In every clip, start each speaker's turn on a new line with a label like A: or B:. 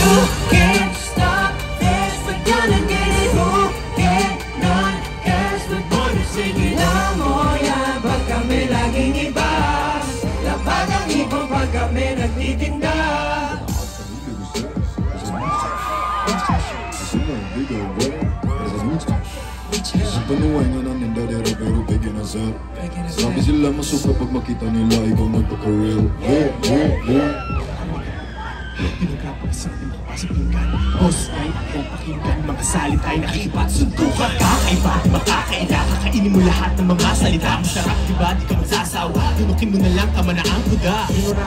A: You can't stop this, we're gonna get it. Who cannot catch the border? Sige lang mo yan, pag kami laging iba. Lapag ang ibang pag kami nagtitinda.
B: Panuway nga ng nindadera pero bigyan na sir. Sabi sila masuka pag makita nila ikaw nagpaka-real.
C: Pinagkapag-isang pinapasok pinggan. Boss ay ayaw pakinggan. Mga salita ay nakikipat suntukan. Kakaiba, makakaila. Kakainin mo lahat ng mga salita. Masarap diba, di ka magsasawa. Tunukin mo na lang, tama na ang kuda.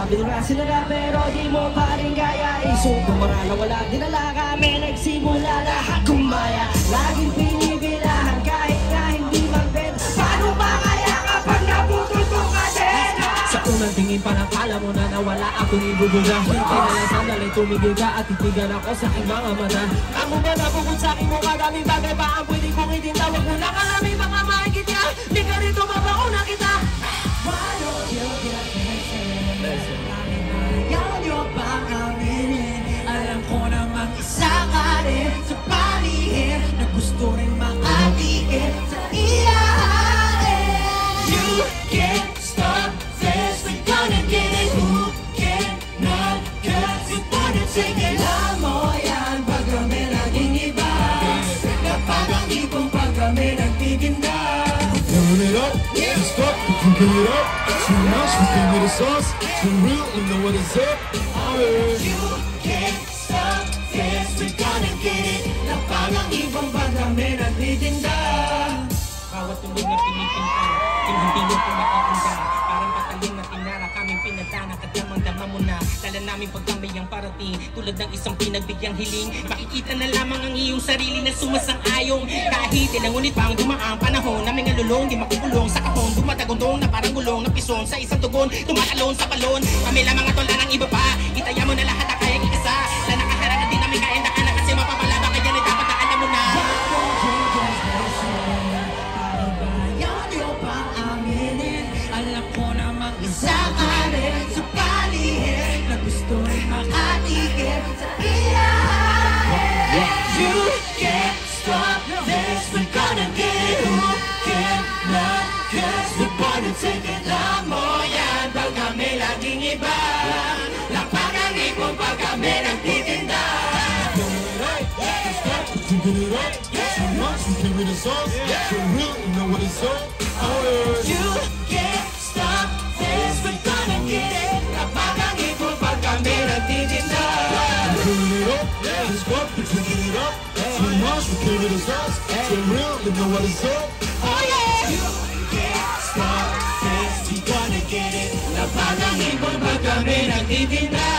A: Bira sila na pero di mo pa rin kaya. Isuko marala wala dinala kami. Nagsimula lahat kumaya. Laging pinibilahan kahit na hindi magbenta. Paano ba kaya kapag naputol kong kadena? Sa unang tingin pa nakala mo na nawala akong ibubuga. Hintay na lang sandali tumigil ka at titigan ako sa aking mga mata. Ang mga nabukod sa aking mukha daming bagay pa ang pwede kong itinda. Huwag mo na karami mga mahigit niya. Di ka rito mabauna kita. Why don't you get missing? Ayaw nyo bang aminin? Alam ko namang isa ka rin sa palihin na gusto rin makatiin sa ilahin. You can't stop this, we're gonna get it. Who cannot catch the border? Sige lang mo yan, pag kami laging iba. Kapag ang ibang pag kami nagtitinda.
B: Turn it up, just stop, we can get it up. Too much, we can get the sauce. Too real, you know what is up.
A: You can't stop this, we're gonna get it. Kapag ang ibang pag kami nagtitinda.
C: Bawat tulog na pinipinta, tinahintiyong kumakaunta. Parang patalong na tinara, kaming pinagtanak at damang-dama mo na. Dala namin pag kami ang parating, tulad ng isang pinagbigyang hiling. Makikita na lamang ang iyong sarili na sumasang-ayong. Kahit ilang ngunit pa ang dumaang panahon, naming alulong, di makukulong sa kahon. Dumatagundong na parang gulong na pison sa isang tugon, tumatalon sa balon. Kami lamang at wala ng iba pa, itaya mo na lahat na kayang ikasa. Na nakaharap na di namin kayang daanan kasi mapapalaba kaya na dapat na alam mo na.
A: Alam ko namang isa ka rin sa palihin na gusto rin makatigil sa ilahin. You can't stop this, we're gonna get it. Who cannot catch the border? Sige lang mo yan, pag kami laging iba. Lapag ang ipon pag kami nagtitinda.
B: Get it up, too much, we can get the sauce. Too real, you know what is up.
A: You can't stop this, we're gonna get it. Kapag ang ipon pag kami nagtitinda.
B: Turn it up, just stop, we can get it up. Too much, we can get the sauce. Too real, you know what is up.
A: Oh yeah! You can't stop this, we're gonna get it. Kapag ang ipon pag kami nagtitinda.